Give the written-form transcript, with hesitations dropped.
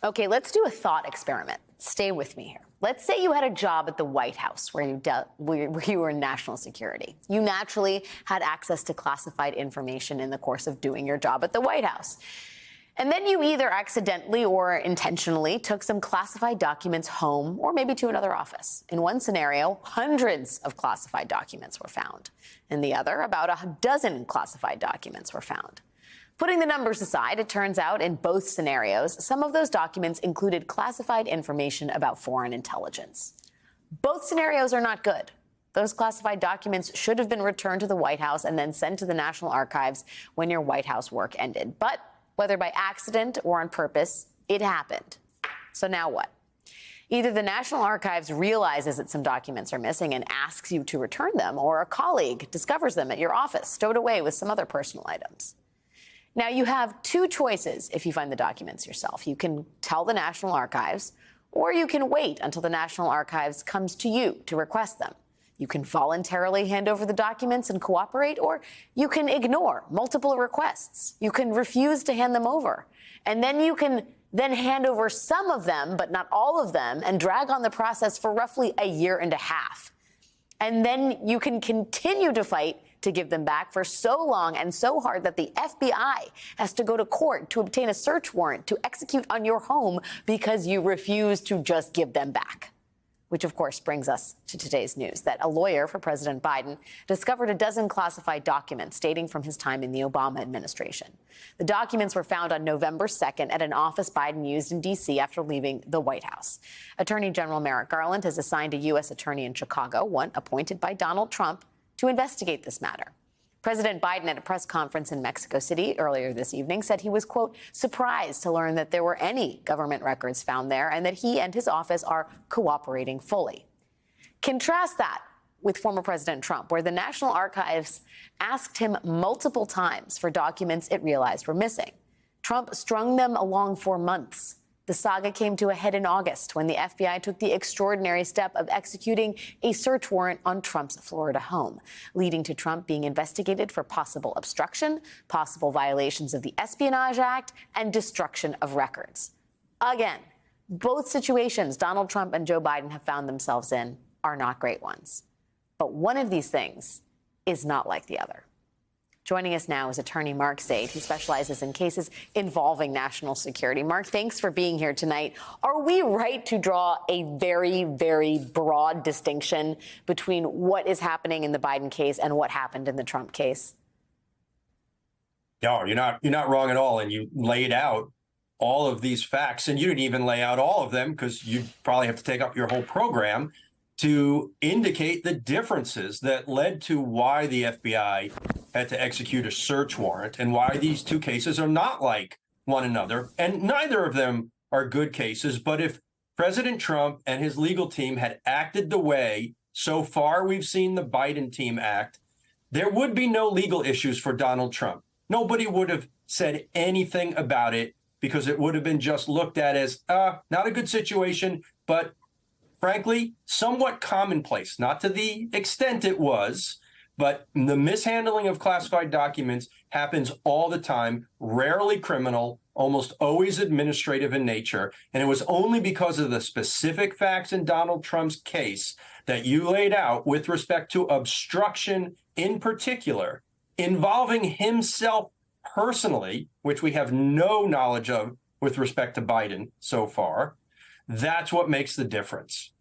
Okay, let's do a thought experiment. Stay with me here. Let's say you had a job at the White House where you were in national security. You naturally had access to classified information in the course of doing your job at the White House. And then you either accidentally or intentionally took some classified documents home or maybe to another office. In one scenario, hundreds of classified documents were found. In the other, about a dozen classified documents were found. Putting the numbers aside, it turns out in both scenarios, some of those documents included classified information about foreign intelligence. Both scenarios are not good. Those classified documents should have been returned to the White House and then sent to the National Archives when your White House work ended. But whether by accident or on purpose, it happened. So now what? Either the National Archives realizes that some documents are missing and asks you to return them, or a colleague discovers them at your office, stowed away with some other personal items. Now, you have two choices if you find the documents yourself. You can tell the National Archives, or you can wait until the National Archives comes to you to request them. You can voluntarily hand over the documents and cooperate, or you can ignore multiple requests. You can refuse to hand them over. And then you can hand over some of them, but not all of them, and drag on the process for roughly a year and a half. And then you can continue to fight to give them back for so long and so hard that the FBI has to go to court to obtain a search warrant to execute on your home because you refuse to just give them back. Which, of course, brings us to today's news that a lawyer for President Biden discovered a dozen classified documents dating from his time in the Obama administration. The documents were found on November 2nd at an office Biden used in D.C. after leaving the White House. Attorney General Merrick Garland has assigned a U.S. attorney in Chicago, one appointed by Donald Trump, to investigate this matter. President Biden, at a press conference in Mexico City earlier this evening, said he was, quote, surprised to learn that there were any government records found there and that he and his office are cooperating fully. Contrast that with former President Trump, where the National Archives asked him multiple times for documents it realized were missing. Trump strung them along for months. The saga came to a head in August when the FBI took the extraordinary step of executing a search warrant on Trump's Florida home, leading to Trump being investigated for possible obstruction, possible violations of the Espionage Act, and destruction of records. Again, both situations Donald Trump and Joe Biden have found themselves in are not great ones. But one of these things is not like the other. Joining us now is attorney Mark Zaid, who specializes in cases involving national security. Mark, thanks for being here tonight. Are we right to draw a very, very broad distinction between what is happening in the Biden case and what happened in the Trump case? No, you're not wrong at all. And you laid out all of these facts, and you didn't even lay out all of them because you'd probably have to take up your whole program to indicate the differences that led to why the FBI had to execute a search warrant and why these two cases are not like one another. And neither of them are good cases. But if President Trump and his legal team had acted the way so far we've seen the Biden team act, there would be no legal issues for Donald Trump. Nobody would have said anything about it because it would have been just looked at as not a good situation, but frankly, somewhat commonplace, not to the extent it was, but the mishandling of classified documents happens all the time, rarely criminal, almost always administrative in nature. And it was only because of the specific facts in Donald Trump's case that you laid out with respect to obstruction in particular, involving himself personally, which we have no knowledge of with respect to Biden so far. That's what makes the difference.